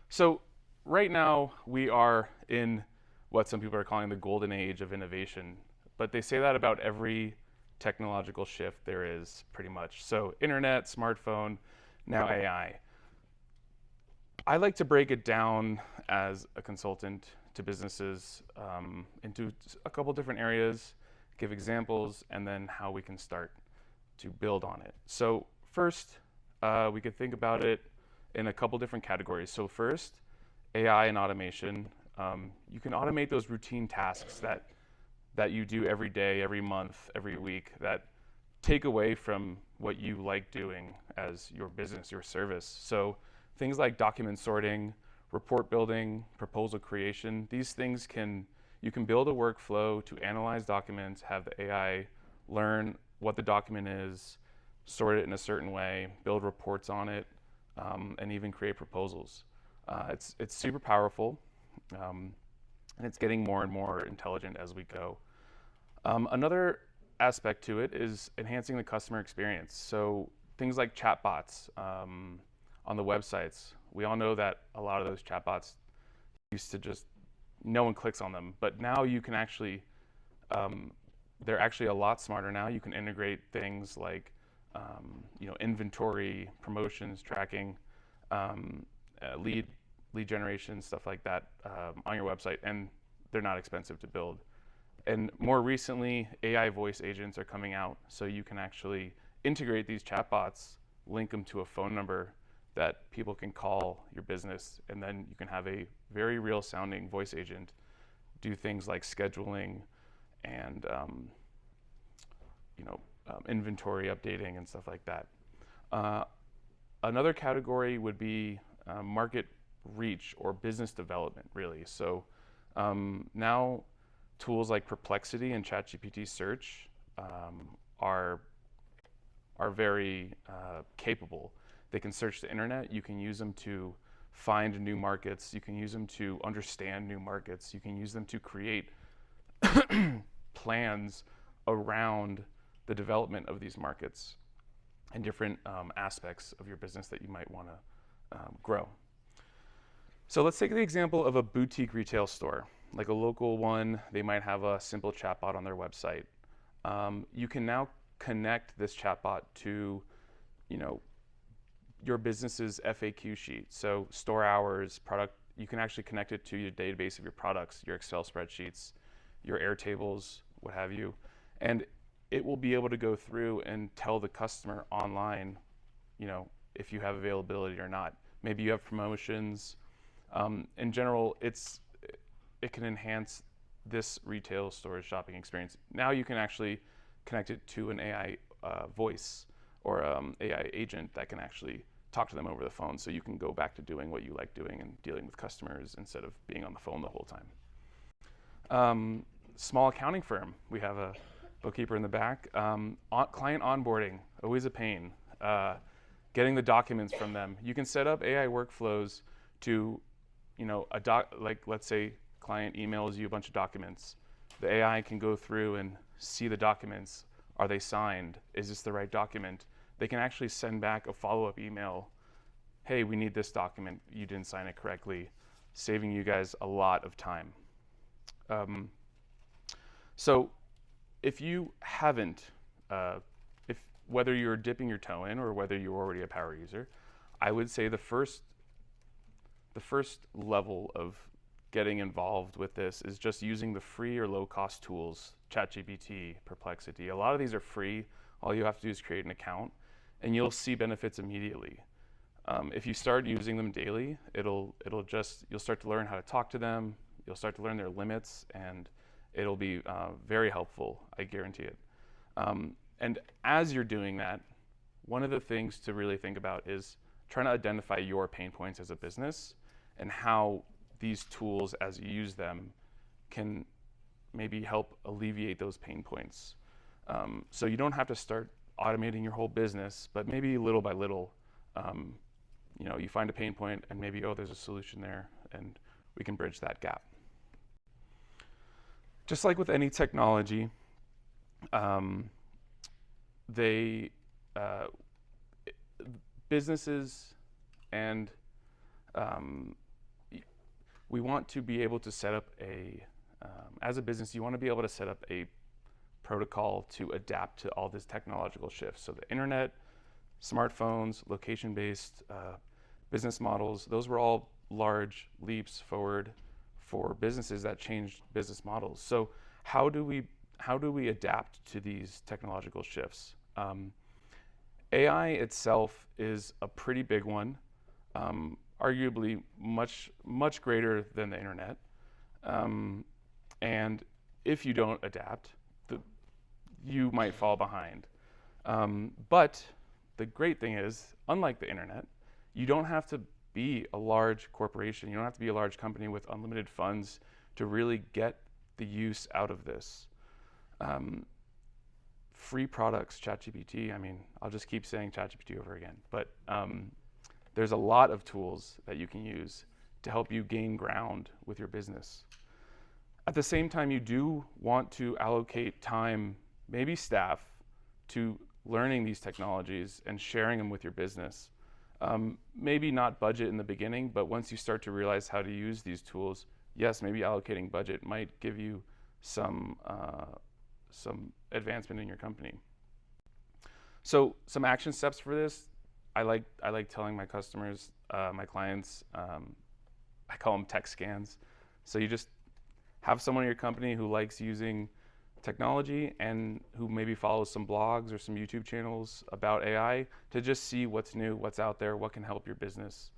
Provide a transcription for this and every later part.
So right now we are in what some people are calling the golden age of innovation, but they say that about every technological shift there is pretty much. So internet, smartphone, now AI. I like to break it down as a consultant to businesses into a couple different areas, give examples, and then how we can start to build on it. So first, we could think about it in a couple different categories. So first, AI and automation. You can automate those routine tasks that you do every day, every month, every week that take away from what you like doing as your business, your service. So things like document sorting, report building, proposal creation, these things you can build a workflow to analyze documents, have the AI learn what the document is, sort it in a certain way, build reports on it, and even create proposals. It's super powerful, and it's getting more and more intelligent as we go. Another aspect to it is enhancing the customer experience. So things like chatbots on the websites. We all know that a lot of those chatbots used to just no one clicks on them, but now you can actually they're actually a lot smarter now. You can integrate things like inventory, promotions, tracking, lead generation, stuff like that on your website, and they're not expensive to build. And more recently, AI voice agents are coming out, so you can actually integrate these chatbots, link them to a phone number that people can call your business, and then you can have a very real sounding voice agent do things like scheduling and inventory updating and stuff like that. Another category would be market reach or business development, really. So now tools like Perplexity and ChatGPT search are very capable. They can search the internet. You can use them to find new markets. You can use them to understand new markets. You can use them to create plans around the development of these markets and different aspects of your business that you might want to grow. So let's take the example of a boutique retail store, like a local one. They might have a simple chatbot on their website. You can now connect this chatbot to, your business's FAQ sheet. So store hours, product. You can actually connect it to your database of your products, your Excel spreadsheets, your Airtables, what have you, and it will be able to go through and tell the customer online, if you have availability or not. Maybe you have promotions. In general, it can enhance this retail store's shopping experience. Now you can actually connect it to an AI voice or AI agent that can actually talk to them over the phone, so you can go back to doing what you like doing and dealing with customers instead of being on the phone the whole time. Small accounting firm. We have a bookkeeper in the back. Client onboarding, always a pain. Getting the documents from them. You can set up AI workflows to, like let's say client emails you a bunch of documents. The AI can go through and see the documents. Are they signed? Is this the right document? They can actually send back a follow-up email. Hey, we need this document. You didn't sign it correctly, saving you guys a lot of time. So if you haven't, whether you're dipping your toe in or whether you're already a power user, I would say the first level of getting involved with this is just using the free or low-cost tools, ChatGPT, Perplexity. A lot of these are free. All you have to do is create an account, and you'll see benefits immediately. If you start using them daily, you'll start to learn how to talk to them. You'll start to learn their limits, and it'll be very helpful. I guarantee it. And as you're doing that, one of the things to really think about is trying to identify your pain points as a business and how these tools, as you use them, can maybe help alleviate those pain points. So you don't have to start automating your whole business, but maybe little by little, you find a pain point and maybe, there's a solution there, and we can bridge that gap. Just like with any technology, businesses and we want to be able to set up as a business, you want to be able to set up a protocol to adapt to all this technological shifts. So the internet, smartphones, location-based business models, those were all large leaps forward for businesses that changed business models. So how do we adapt to these technological shifts? AI itself is a pretty big one, arguably much greater than the internet. And if you don't adapt, you might fall behind. But the great thing is, unlike the internet, you don't have to be a large corporation. You don't have to be a large company with unlimited funds to really get the use out of this. Free products, ChatGPT, I mean, I'll just keep saying ChatGPT over again, but there's a lot of tools that you can use to help you gain ground with your business. At the same time, you do want to allocate time, maybe staff, to learning these technologies and sharing them with your business. Maybe not budget in the beginning, but once you start to realize how to use these tools, yes, maybe allocating budget might give you some advancement in your company. So some action steps for this, I like telling my customers, my clients, I call them tech scans. So you just have someone in your company who likes using technology and who maybe follows some blogs or some YouTube channels about AI to just see what's new, what's out there, what can help your business.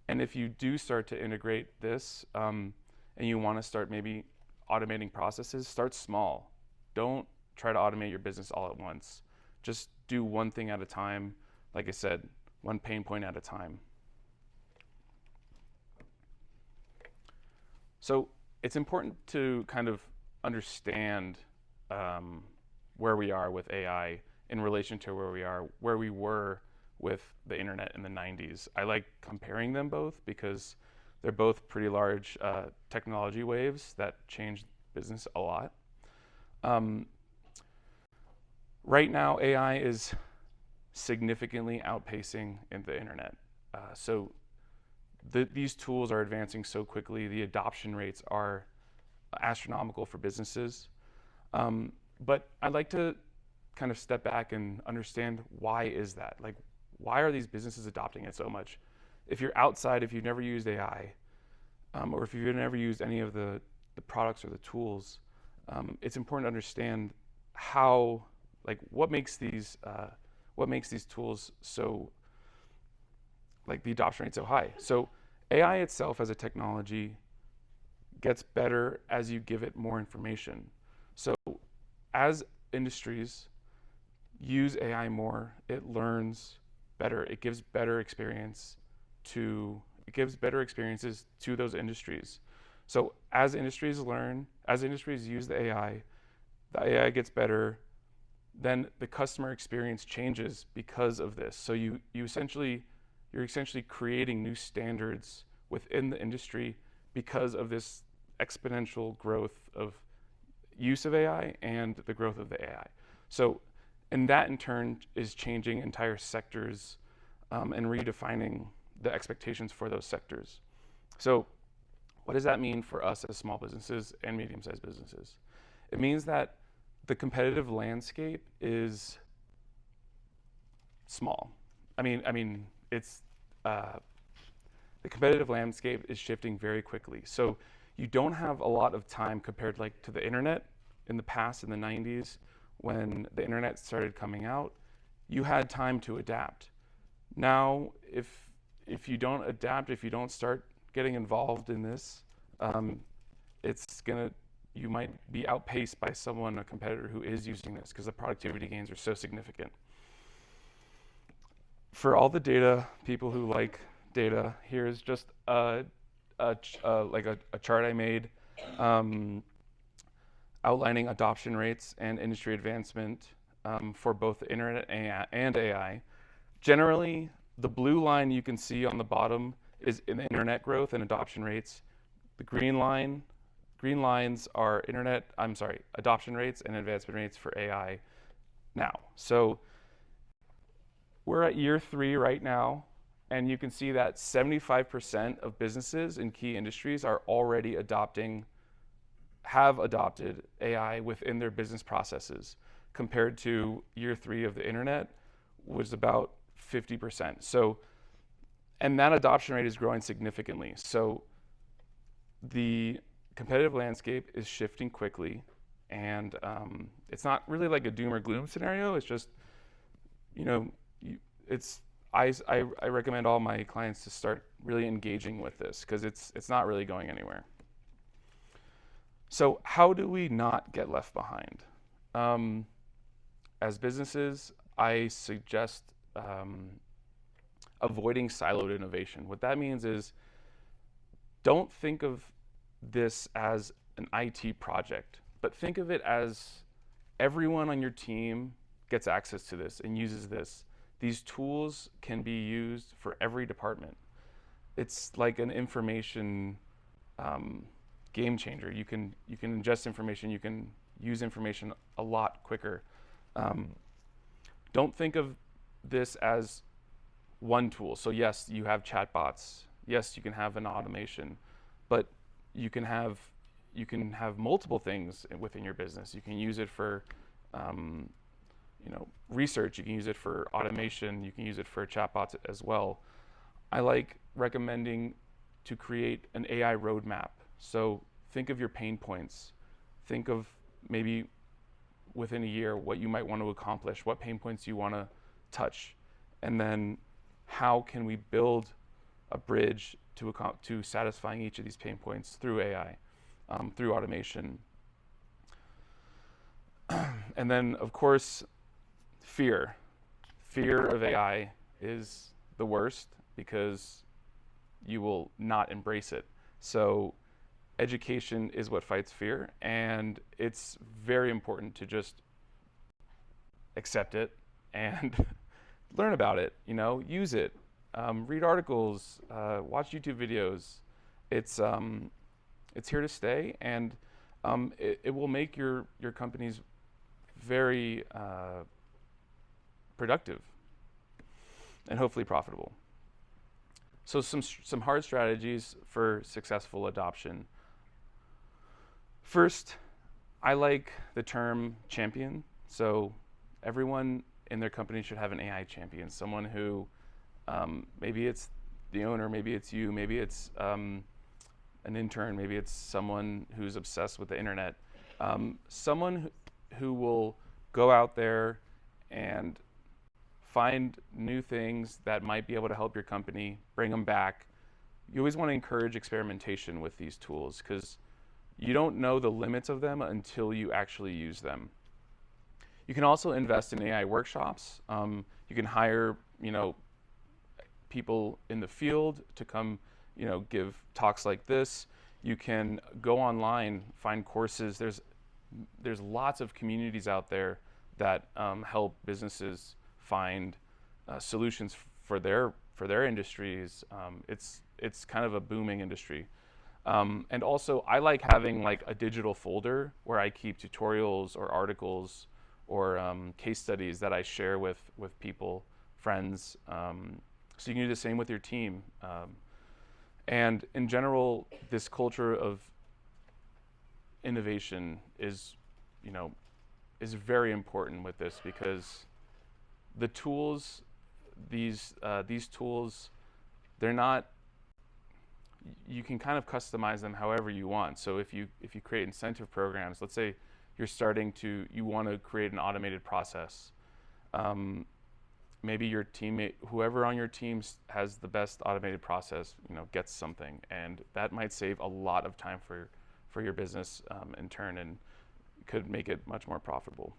And if you do start to integrate this and you want to start maybe automating processes, start small. Don't try to automate your business all at once. Just do one thing at a time. Like I said, one pain point at a time. So it's important to kind of understand where we are with AI in relation to where we were with the internet in the 90s. I like comparing them both because they're both pretty large technology waves that changed business a lot. Right now, AI is significantly outpacing the internet. So these tools are advancing so quickly. The adoption rates are astronomical for businesses. But I'd like to kind of step back and understand, why is that? Like, why are these businesses adopting it so much? If you're outside, if you've never used AI, or if you've never used any of the products or the tools, it's important to understand what makes these tools so, like, the adoption rate so high. So AI itself as a technology gets better as you give it more information. So as industries use AI more, it learns better. It gives better experiences to those industries. So as industries use the AI gets better, then the customer experience changes because of this. So you're essentially creating new standards within the industry because of this exponential growth of use of AI and the growth of the AI. So, and that in turn is changing entire sectors and redefining the expectations for those sectors. So what does that mean for us as small businesses and medium-sized businesses? It means that the competitive landscape is small. I mean, it's the competitive landscape is shifting very quickly. So you don't have a lot of time compared to the internet in the past, in the 90s, when the internet started coming out. You had time to adapt. Now, if you don't adapt, if you don't start getting involved in this, you might be outpaced by a competitor who is using this, because the productivity gains are so significant. For all the data people who like data, here's just a chart I made outlining adoption rates and industry advancement for both the internet and AI. Generally, the blue line you can see on the bottom is in the internet growth and adoption rates. The green lines are adoption rates and advancement rates for AI now. So we're at year 3 right now. And you can see that 75% of businesses in key industries are already have adopted AI within their business processes, compared to year 3 of the internet was about 50%. So, and that adoption rate is growing significantly. So the competitive landscape is shifting quickly, and it's not really like a doom or gloom scenario. It's just, I recommend all my clients to start really engaging with this, because it's not really going anywhere. So how do we not get left behind? As businesses, I suggest avoiding siloed innovation. What that means is, don't think of this as an IT project, but think of it as everyone on your team gets access to this and uses this. These tools can be used for every department. It's like an information game changer. You can ingest information, you can use information a lot quicker. Don't think of this as one tool. So yes, you have chatbots. Yes, you can have an automation, but you can have multiple things within your business. You can use it for research. You can use it for automation. You can use it for chatbots as well. I like recommending to create an AI roadmap. So think of your pain points. Think of maybe within a year what you might want to accomplish, what pain points you want to touch, and then how can we build a bridge to satisfying each of these pain points through AI, through automation. And then, of course, fear of AI is the worst, because you will not embrace it. So education is what fights fear, and it's very important to just accept it and learn about it, use it, read articles, watch YouTube videos. It's here to stay, and it will make your companies very productive and hopefully profitable. So some hard strategies for successful adoption. First, I like the term champion. So everyone in their company should have an AI champion, someone who maybe it's the owner, maybe it's you, maybe it's an intern, maybe it's someone who's obsessed with the internet. Someone who will go out there and find new things that might be able to help your company, bring them back. You always want to encourage experimentation with these tools, because you don't know the limits of them until you actually use them. You can also invest in AI workshops. You can hire, people in the field to come, give talks like this. You can go online, find courses. There's lots of communities out there that help businesses find solutions for their industries. It's kind of a booming industry. And also, I like having like a digital folder where I keep tutorials or articles or case studies that I share with people, friends. So you can do the same with your team. And in general, this culture of innovation is very important with this, because the tools, these tools, they're not. You can kind of customize them however you want. So if you create incentive programs, let's say you want to create an automated process. Maybe your teammate, whoever on your team has the best automated process, gets something, and that might save a lot of time for your business in turn, and could make it much more profitable.